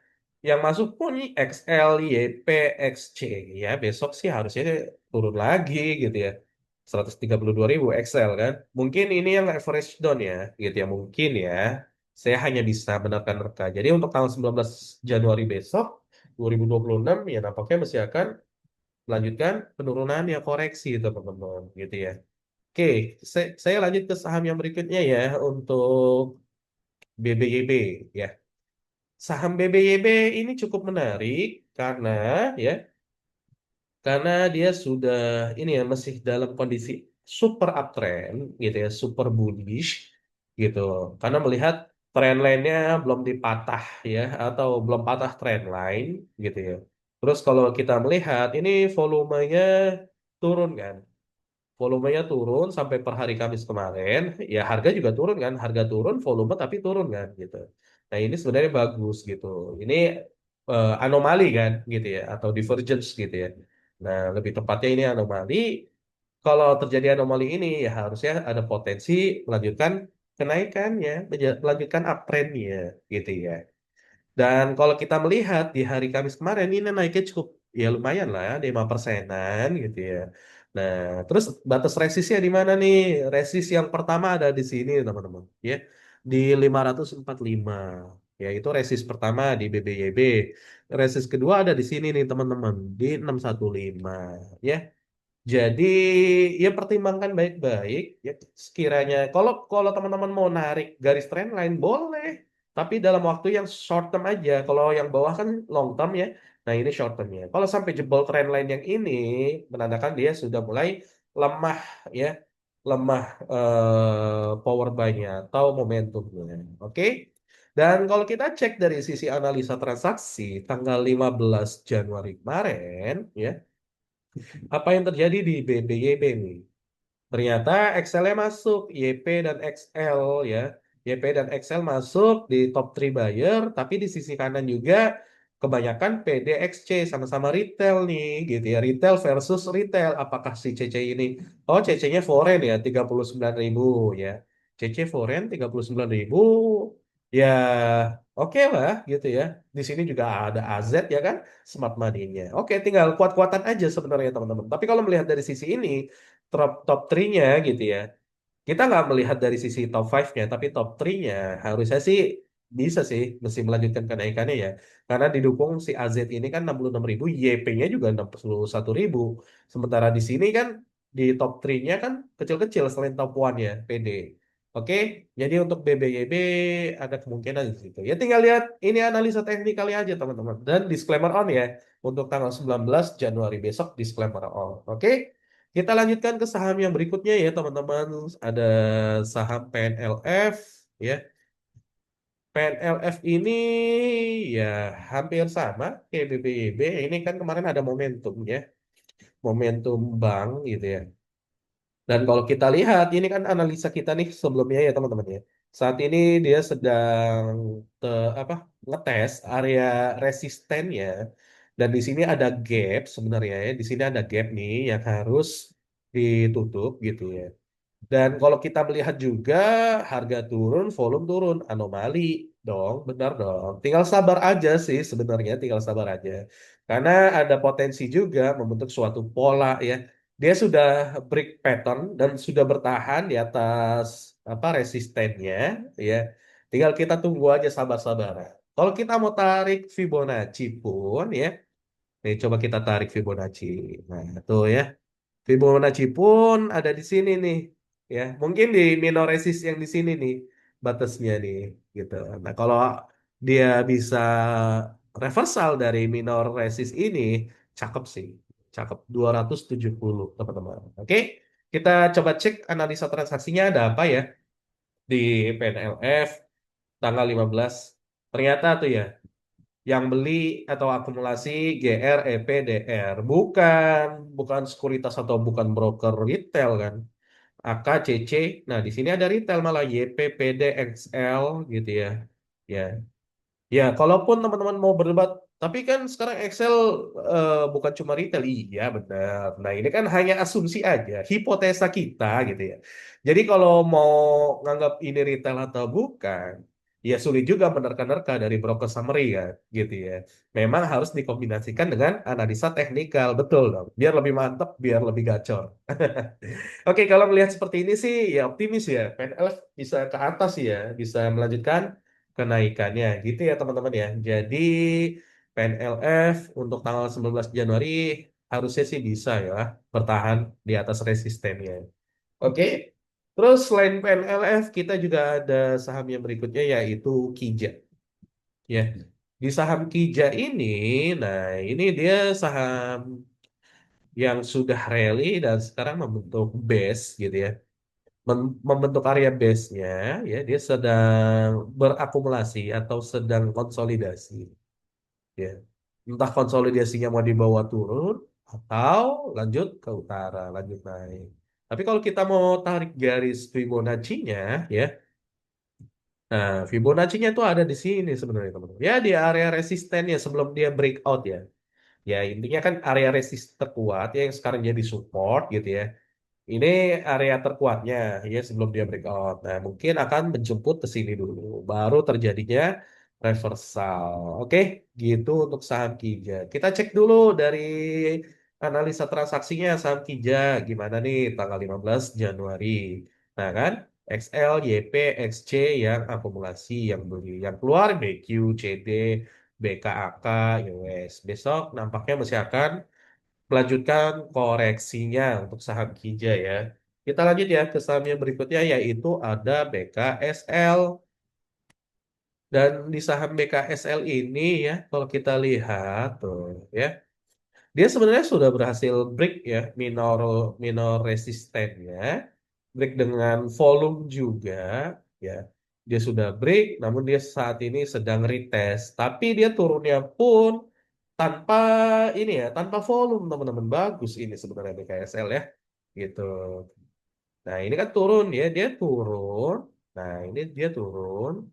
yang masuk pun XL, YP, XC ya besok sih harusnya turun lagi gitu ya. 132.000 XL kan. Mungkin ini yang average down ya gitu ya mungkin ya. Saya hanya bisa menerka-nerka. Jadi untuk tanggal 19 Januari besok 2026 ya nampaknya masih akan melanjutkan penurunan ya koreksi teman-teman gitu ya. Oke, saya lanjut ke saham yang berikutnya ya untuk BBYB ya. Saham BBYB ini cukup menarik karena ya karena dia sudah ini ya masih dalam kondisi super uptrend gitu ya, super bullish gitu. Karena melihat trendline-nya belum dipatah ya, atau belum patah trendline gitu ya. Terus kalau kita melihat ini volumenya turun kan, volumenya turun sampai per hari Kamis kemarin, ya harga juga turun kan, harga turun, volume tapi turun kan gitu. Nah ini sebenarnya bagus gitu. Ini anomali kan gitu ya, atau divergence gitu ya. Nah lebih tepatnya ini anomali. Kalau terjadi anomali ini ya harusnya ada potensi melanjutkan kenaikannya, melanjutkan uptrendnya gitu ya. Dan kalau kita melihat di hari Kamis kemarin ini naiknya cukup ya lumayan lah ya, 5%-an gitu ya. Nah, terus batas resistnya di mana nih? Resist yang pertama ada di sini teman-teman ya. Di 545. Ya, itu resist pertama di BBYB. Resist kedua ada di sini nih teman-teman di 615 ya. Jadi ya pertimbangkan baik-baik ya sekiranya kalau kalau teman-teman mau narik garis trend line boleh, tapi dalam waktu yang short term aja. Kalau yang bawah kan long term ya. Nah, ini short termnya. Kalau sampai jebol trend line yang ini menandakan dia sudah mulai lemah ya, lemah power buy-nya atau momentumnya. Oke. Dan kalau kita cek dari sisi analisa transaksi tanggal 15 Januari kemarin ya, apa yang terjadi di BBYB nih? Ternyata XL-nya masuk, YP dan XL ya. YP dan XL masuk di top 3 buyer, tapi di sisi kanan juga kebanyakan PDXC sama-sama retail nih gitu ya. Retail versus retail. Apakah si CC ini? Oh, CC-nya foreign ya, 39.000 ya. CC foreign 39.000 ya oke lah gitu ya. Di sini juga ada AZ ya kan, smart money-nya. Oke, tinggal kuat-kuatan aja sebenarnya teman-teman. Tapi kalau melihat dari sisi ini, top 3-nya gitu ya. Kita nggak melihat dari sisi top 5-nya, tapi top 3-nya harusnya sih bisa sih mesti melanjutkan kenaikannya ya. Karena didukung si AZ ini kan 66.000, YP-nya juga 61.000. Sementara di sini kan di top 3-nya kan kecil-kecil selain top 1-nya, PD. Oke, jadi untuk BBYB ada kemungkinan di situ. Ya tinggal lihat ini analisa teknikalnya aja teman-teman. Dan disclaimer on ya, untuk tanggal 19 Januari besok disclaimer on. Oke? Kita lanjutkan ke saham yang berikutnya ya teman-teman. Ada saham PNLF ya. PNLF ini ya hampir sama kayak BBYB. Ini kan kemarin ada momentum ya. Momentum bank gitu ya. Dan kalau kita lihat ini kan analisa kita nih sebelumnya ya teman-teman ya. Saat ini dia sedang apa ngetes area resistennya. Dan di sini ada gap sebenarnya ya. Di sini ada gap nih yang harus ditutup gitu ya. Dan kalau kita melihat juga harga turun, volume turun, anomali dong, benar dong. Tinggal sabar aja sih sebenarnya, tinggal sabar aja. Karena ada potensi juga membentuk suatu pola ya. Dia sudah break pattern dan sudah bertahan di atas apa resistennya ya. Tinggal kita tunggu aja sabar-sabaran. Kalau kita mau tarik Fibonacci pun ya, nih coba kita tarik Fibonacci. Nah, tuh ya. Fibonacci pun ada di sini nih, ya. Mungkin di minoresis yang di sini nih batasnya nih, gitu. Nah, kalau dia bisa reversal dari minoresis ini, cakep sih. Cakep 270 teman-teman. Oke, kita coba cek analisa transaksinya ada apa ya di PNLF tanggal 15. Ternyata tuh ya, yang beli atau akumulasi GR, EP, DR. Bukan sekuritas atau bukan broker retail kan. AK, CC. Nah, di sini ada retail malah YP, PD, XL gitu ya. Ya, ya, kalaupun teman-teman mau berdebat, tapi kan sekarang Excel bukan cuma retail, iya benar. Nah ini kan hanya asumsi aja, hipotesa kita gitu ya. Jadi kalau mau nganggap ini retail atau bukan, ya sulit juga menerka-nerka dari broker summary kan, gitu ya. Memang harus dikombinasikan dengan analisa teknikal, betul dong. Biar lebih mantap, biar lebih gacor. Oke, kalau melihat seperti ini sih ya optimis ya. PNL bisa ke atas ya, bisa melanjutkan kenaikannya gitu ya teman-teman ya. Jadi PNLF untuk tanggal 19 Januari harusnya sih bisa ya bertahan di atas resistennya. Oke. Terus selain PNLF kita juga ada saham yang berikutnya yaitu Kija ya. Di saham Kija ini, nah ini dia saham yang sudah rally dan sekarang membentuk base gitu ya. membentuk area base-nya, ya dia sedang berakumulasi atau sedang konsolidasi, ya. Entah konsolidasinya mau dibawa turun atau lanjut ke utara, lanjut naik. Tapi kalau kita mau tarik garis Fibonacci-nya, ya, nah Fibonacci-nya itu ada di sini sebenarnya teman-teman. Ya di area resistennya sebelum dia breakout ya. Ya intinya kan area resist terkuat ya yang sekarang jadi support gitu ya. Ini area terkuatnya ya sebelum dia breakout. Nah, mungkin akan menjemput ke sini dulu. Baru terjadinya reversal. Oke, gitu untuk saham Kija. Kita cek dulu dari analisa transaksinya saham Kija gimana nih tanggal 15 Januari. Nah, kan XL, YP, XC yang akumulasi yang beli, yang keluar BQ, CD, BKAK, US. Besok nampaknya masih akan melanjutkan koreksinya untuk saham Kija ya. Kita lanjut ya ke saham yang berikutnya yaitu ada BKSL. Dan di saham BKSL ini ya, kalau kita lihat tuh ya, dia sebenarnya sudah berhasil break ya minor minor resistennya, break dengan volume juga ya. Dia sudah break, namun dia saat ini sedang retest. Tapi dia turunnya pun tanpa ini ya, tanpa volume teman-teman bagus ini sebenarnya BKSL ya, gitu. Nah ini kan turun ya, dia turun. Nah ini dia turun.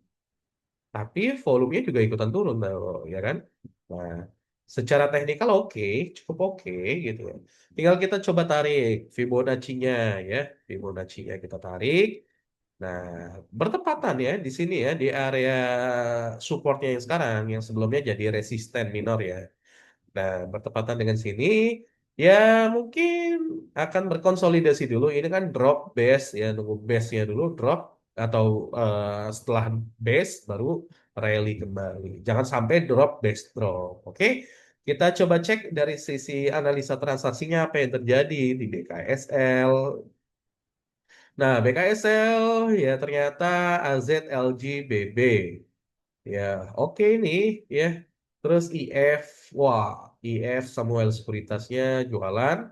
Tapi volumenya juga ikutan turun, tau, ya kan? Nah, secara teknikal oke, cukup oke gitu ya. Tinggal kita coba tarik Fibonacci-nya ya, Fibonacci-nya kita tarik. Nah, bertepatan ya di sini ya di area supportnya yang sekarang, yang sebelumnya jadi resisten minor ya. Nah, bertepatan dengan sini, ya mungkin akan berkonsolidasi dulu. Ini kan drop base ya, nunggu base-nya dulu drop atau setelah base baru rally kembali. Jangan sampai drop base drop. Oke, kita coba cek dari sisi analisa transaksinya apa yang terjadi di BKSL. Nah, BKSL ya ternyata AZLGBB. Ya, oke nih ya. Terus IF, wah, IF Samuel Sekuritasnya jualan,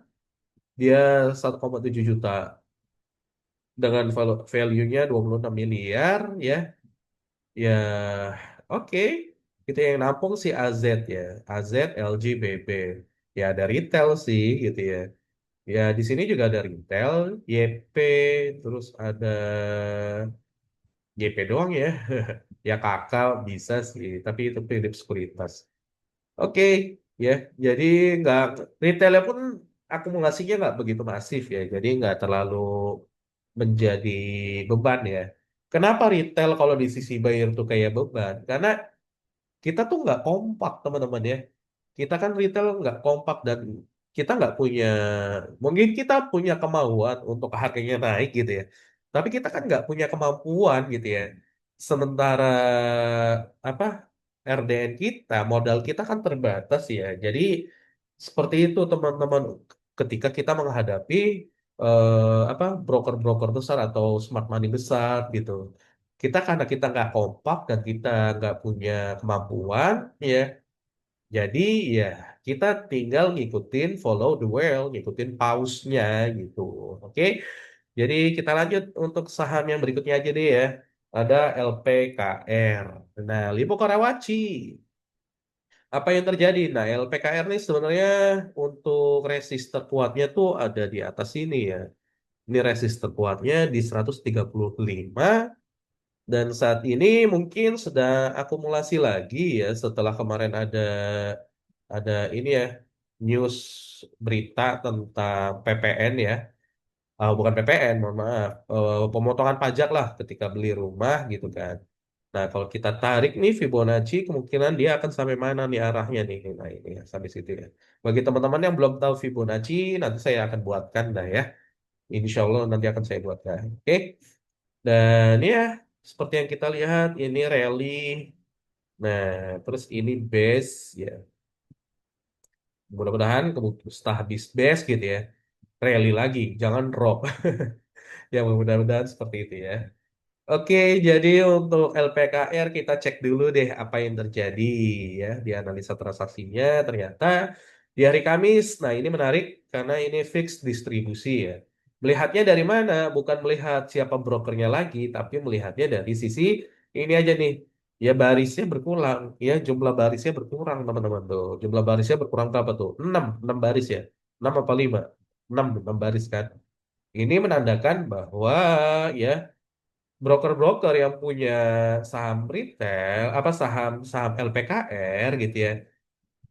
dia 1,7 juta dengan value-nya 26 miliar ya. Ya, oke. Itu yang nampung si AZ ya, AZ LGBB. Ya ada retail sih gitu ya. Ya di sini juga ada retail, YP, terus ada YP doang ya. Ya kakak bisa sih, tapi itu Philips Sekuritas. Oke, ya. Jadi nggak retailnya pun akumulasinya nggak begitu masif ya. Jadi nggak terlalu menjadi beban ya. Kenapa retail kalau di sisi buyer tuh kayak beban? Karena kita tuh nggak kompak teman-teman ya. Kita kan retail nggak kompak dan kita nggak punya, mungkin kita punya kemauan untuk harganya naik gitu ya. Tapi kita kan nggak punya kemampuan gitu ya. Sementara apa RDN kita, modal kita kan terbatas ya. Jadi seperti itu teman-teman ketika kita menghadapi broker-broker besar atau smart money besar gitu. Kita karena kita nggak kompak dan kita nggak punya kemampuan ya. Jadi ya kita tinggal ngikutin follow the whale, ngikutin pausnya gitu. Oke. Jadi kita lanjut untuk saham yang berikutnya aja deh ya. Ada LPKR. Nah, Lipo Karawaci. Apa yang terjadi? Nah, LPKR ini sebenarnya untuk resist terkuatnya tuh ada di atas ini ya. Ini resist terkuatnya di 135 dan saat ini mungkin sedang akumulasi lagi ya setelah kemarin ada ini ya news berita tentang PPN ya. Bukan PPN, mohon maaf. Pemotongan pajak lah ketika beli rumah gitu kan. Nah, kalau kita tarik nih Fibonacci, kemungkinan dia akan sampai mana nih arahnya nih. Nah, ini ya, sampai situ ya. Bagi teman-teman yang belum tahu Fibonacci, nanti saya akan buatkan dah ya. Insya Allah nanti akan saya buatkan. Oke. Dan ya, seperti yang kita lihat, ini rally. Nah, terus ini base ya. Mudah-mudahan setelah habis base gitu ya. Rally lagi, jangan drop. Ya, mudah-mudahan seperti itu ya. Oke, jadi untuk LPKR kita cek dulu deh apa yang terjadi ya di analisa transaksinya. Ternyata di hari Kamis, nah ini menarik karena ini fix distribusi ya. Melihatnya dari mana? Bukan melihat siapa brokernya lagi, tapi melihatnya dari sisi ini aja nih. Ya barisnya berkurang, ya jumlah barisnya berkurang teman-teman tuh. Jumlah barisnya berkurang berapa tuh? 6 baris ya. 6 apa 5? 6 baris kan. Ini menandakan bahwa ya broker-broker yang punya saham retail, apa saham saham LPKR gitu ya,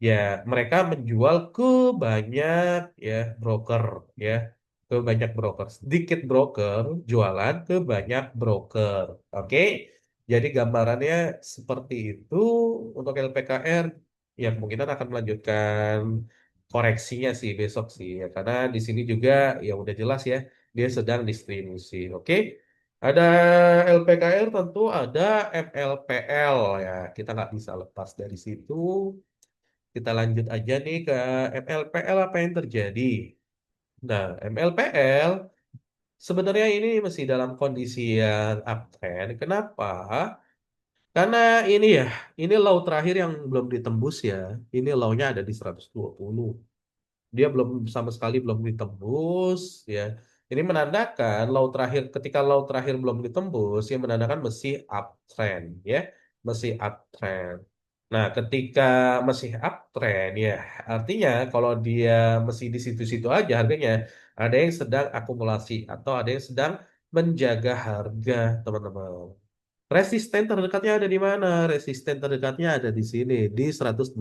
ya mereka menjual ke banyak ya broker ya, ke banyak broker. Sedikit broker jualan ke banyak broker. Oke. Jadi gambarannya seperti itu untuk LPKR. Ya kemungkinan akan melanjutkan koreksinya sih besok sih ya, karena di sini juga ya udah jelas ya dia sedang distribusi. Oke. Ada LPKR tentu ada MLPL ya. Kita nggak bisa lepas dari situ. Kita lanjut aja nih ke MLPL apa yang terjadi. Nah, MLPL sebenarnya ini masih dalam kondisi yang uptrend. Kenapa? Karena ini ya, ini low terakhir yang belum ditembus ya. Ini low-nya ada di 120. Dia belum sama sekali belum ditembus ya. Ini menandakan low terakhir ketika low terakhir belum ditembus ya menandakan masih uptrend ya, masih uptrend. Nah, ketika masih uptrend ya artinya kalau dia masih di situ-situ aja harganya ada yang sedang akumulasi atau ada yang sedang menjaga harga, teman-teman. Resisten terdekatnya ada di mana? Resisten terdekatnya ada di sini di 184.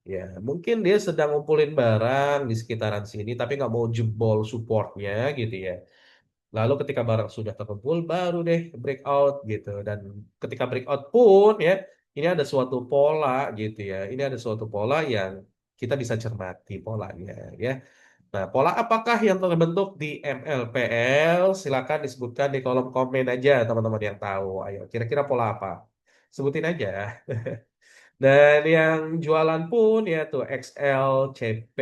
Ya, mungkin dia sedang ngumpulin barang di sekitaran sini, tapi nggak mau jebol supportnya gitu ya. Lalu ketika barang sudah terkumpul, baru deh breakout gitu. Dan ketika breakout pun ya, ini ada suatu pola gitu ya. Ini ada suatu pola yang kita bisa cermati polanya ya. Nah, pola apakah yang terbentuk di MLPL? Silakan disebutkan di kolom komen aja teman-teman yang tahu. Ayo, kira-kira pola apa? Sebutin aja. Dan yang jualan pun ya tuh XL, CP,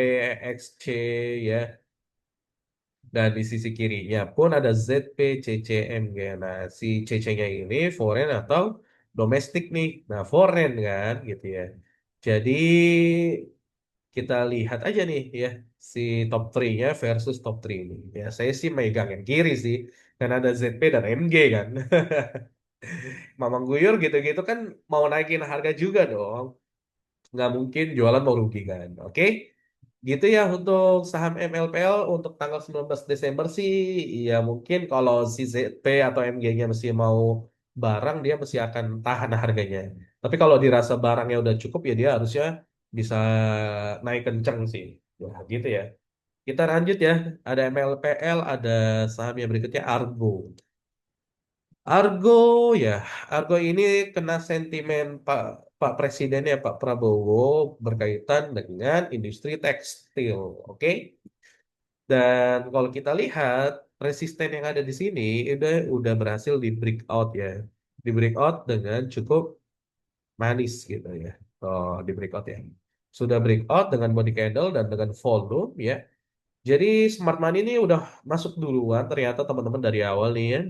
XC ya. Dan di sisi kirinya pun ada ZP, CCM ya. Nah, si CC-nya ini foreign atau domestik nih. Nah, foreign kan gitu ya. Jadi kita lihat aja nih ya si top 3-nya versus top 3 ini. Ya, saya sih megang yang kiri sih. Karena ada ZP dan MG kan. Mamang Guyur gitu-gitu kan mau naikin harga juga dong. Nggak mungkin jualan mau rugi kan. Oke. Gitu ya untuk saham MLPL untuk tanggal 19 Desember sih ya mungkin kalau si ZP atau MG-nya masih mau barang dia masih akan tahan harganya. Tapi kalau dirasa barangnya udah cukup ya dia harusnya bisa naik kenceng sih. Ya gitu ya. Kita lanjut ya. Ada MLPL, ada saham yang berikutnya Argo. Argo ya, Argo ini kena sentimen Pak Presidennya Pak Prabowo berkaitan dengan industri tekstil, oke? Dan kalau kita lihat resisten yang ada di sini udah berhasil di breakout ya, di breakout dengan cukup manis gitu ya. Oh, di breakout ya. Sudah breakout dengan body candle dan dengan volume ya. Jadi smart money ini udah masuk duluan ternyata teman-teman dari awal nih ya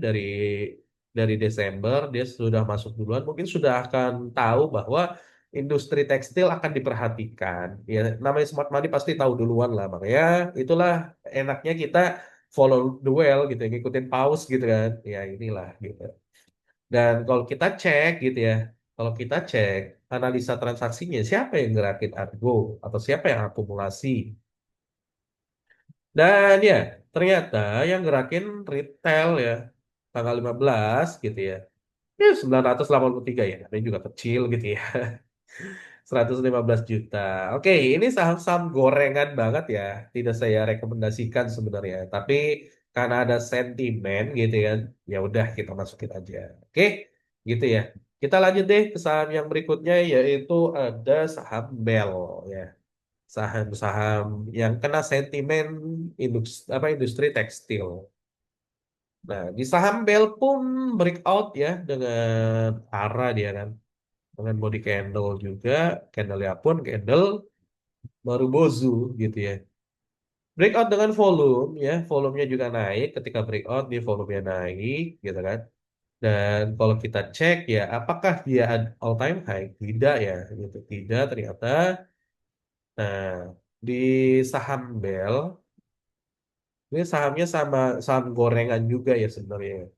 dari Desember dia sudah masuk duluan mungkin sudah akan tahu bahwa industri tekstil akan diperhatikan ya namanya smart money pasti tahu duluan lah makanya itulah enaknya kita follow the whale gitu ya, ngikutin paus gitu kan ya inilah gitu dan kalau kita cek gitu ya kalau kita cek analisa transaksinya siapa yang gerakin Argo atau siapa yang akumulasi. Dan ya, ternyata yang gerakin retail ya, tanggal 15 gitu ya. Ya 983 ya, ini juga kecil gitu ya. 115 juta. Oke, ini saham-saham gorengan banget ya. Tidak saya rekomendasikan sebenarnya. Tapi karena ada sentimen gitu ya, ya udah kita masukin aja. Oke, gitu ya. Kita lanjut deh ke saham yang berikutnya yaitu ada saham Bell ya saham-saham yang kena sentimen industri tekstil. Nah, di saham Bell pun breakout ya dengan arah dia kan dengan body candle juga, candle-nya pun candle baru bozu gitu ya. Breakout dengan volume ya, volumenya juga naik ketika breakout di volumenya naik gitu kan. Dan kalau kita cek ya apakah dia all time high? Tidak ya, gitu. Tidak ternyata. Nah, di saham Bell Ini sahamnya sama saham gorengan juga ya sebenarnya.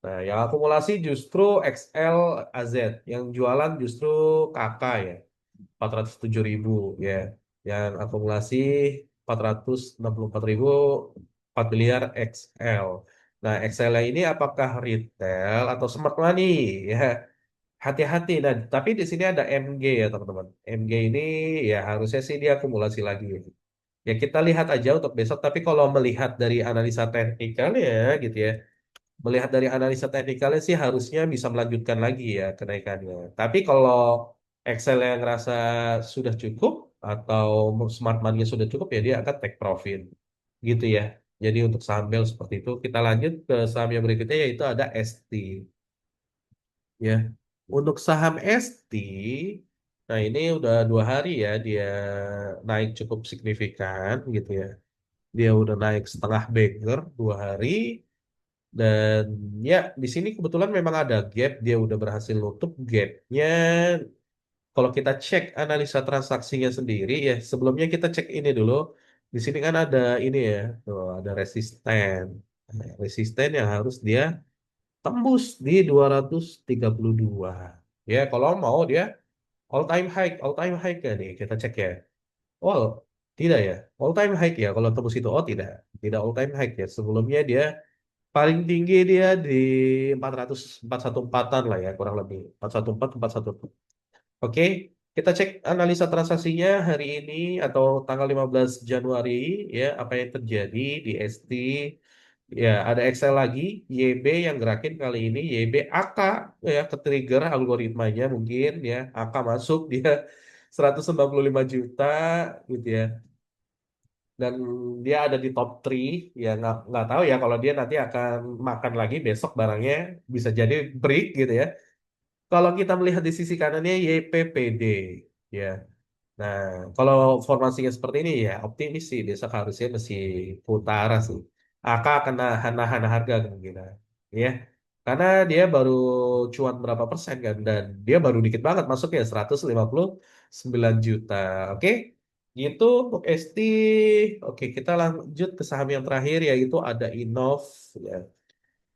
Nah, yang akumulasi justru XL AZ, yang jualan justru KK ya, 407.000 ya. Yang akumulasi 464.000, 4 miliar XL. Nah, XL ini apakah retail atau smart money ya? Hati-hati. Nah, tapi di sini ada MG ya teman-teman. MG ini ya harusnya sih dia akumulasi lagi. Ya kita lihat aja untuk besok. Tapi kalau melihat dari analisa teknikalnya gitu ya, melihat dari analisa teknikalnya sih harusnya bisa melanjutkan lagi ya kenaikannya. Tapi kalau Excel yang ngerasa sudah cukup atau smart money sudah cukup ya dia akan take profit gitu ya. Jadi untuk saham Bell seperti itu kita lanjut ke saham yang berikutnya yaitu ada ST ya. Untuk saham ST, nah ini udah 2 hari ya dia naik cukup signifikan gitu ya. Dia udah naik setengah bagger 2 hari. Dan ya, di sini kebetulan memang ada gap, dia udah berhasil nutup gapnya. Kalau kita cek analisa transaksinya sendiri, ya sebelumnya kita cek ini dulu. Di sini kan ada ini ya, tuh, ada resisten. Nah, resisten yang harus dia tembus di 232. Ya, kalau mau dia all time high kan nih, kita cek ya. Oh, tidak ya, all time high ya. Kalau tembus itu, oh tidak, tidak all time high ya. Sebelumnya dia paling tinggi dia di 400 414-an lah ya kurang lebih 414 414. Oke, kita cek analisa transaksinya hari ini atau tanggal 15 Januari ya apa yang terjadi di ST. Ya, ada Excel lagi, YB yang gerakin kali ini YB AK ya ke trigger algoritmanya mungkin ya. AK masuk dia 195 juta gitu ya, dan dia ada di top 3 ya nggak tahu ya kalau dia nanti akan makan lagi besok barangnya bisa jadi break gitu ya. Kalau kita melihat di sisi kanannya YPPD ya. Nah, kalau formasinya seperti ini ya optimis sih besok harusnya masih ke utara sih. AK akan nahan harga kemungkinan ya. Karena dia baru cuan berapa persen kan dan dia baru dikit banget masuknya 159 juta. Oke. Gitu untuk ST. Oke, kita lanjut ke saham yang terakhir yaitu ada Innov ya.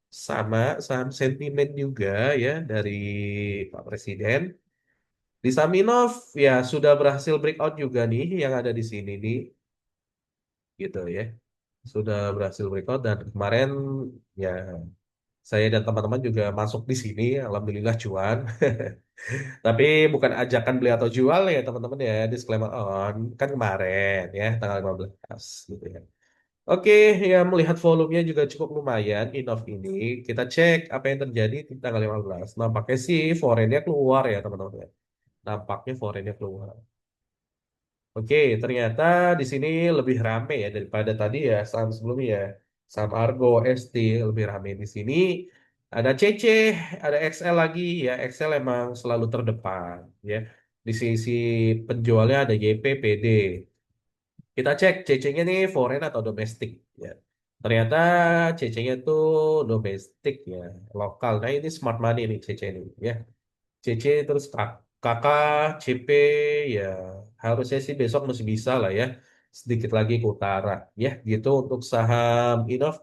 Sama saham sentimen juga ya dari Pak Presiden. Di Saminov ya sudah berhasil breakout juga nih yang ada di sini nih gitu ya. Sudah berhasil breakout dan kemarin ya saya dan teman-teman juga masuk di sini, alhamdulillah cuan. Tapi bukan ajakan beli atau jual ya teman-teman ya, disclaimer on kan kemarin ya tanggal 15 gitu ya. Oke, ya melihat volumenya juga cukup lumayan Innov ini. Kita cek apa yang terjadi di tanggal 15. Nampaknya sih foreignnya keluar ya teman-teman ya. Nampaknya foreignnya keluar. Oke, ternyata di sini lebih rame ya daripada tadi ya saham sebelumnya ya. Saham Argo, ST lebih rame di sini. Ada CC, ada XL lagi ya. XL emang selalu terdepan ya. Di sisi penjualnya ada YP, PD. Kita cek CC-nya nih foreign atau domestik ya. Ternyata CC-nya tuh domestik ya, lokal. Nah, ini smart money nih CC ini ya. CC terus kakak CP ya harusnya sih besok masih bisa lah ya sedikit lagi ke utara ya gitu untuk saham Innov.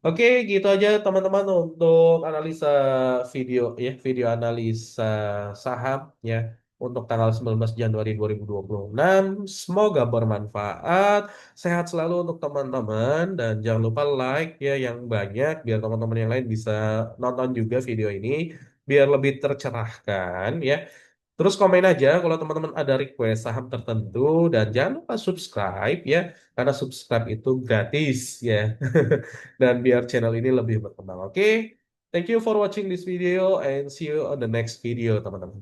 Oke gitu aja teman-teman untuk analisa video ya video analisa saham ya untuk tanggal 19 Januari 2026. Semoga bermanfaat, sehat selalu untuk teman-teman dan jangan lupa like ya yang banyak biar teman-teman yang lain bisa nonton juga video ini biar lebih tercerahkan ya. Terus komen aja kalau teman-teman ada request saham tertentu dan jangan lupa subscribe ya karena subscribe itu gratis ya. Dan biar channel ini lebih berkembang. Oke. Thank you for watching this video and see you on the next video teman-teman.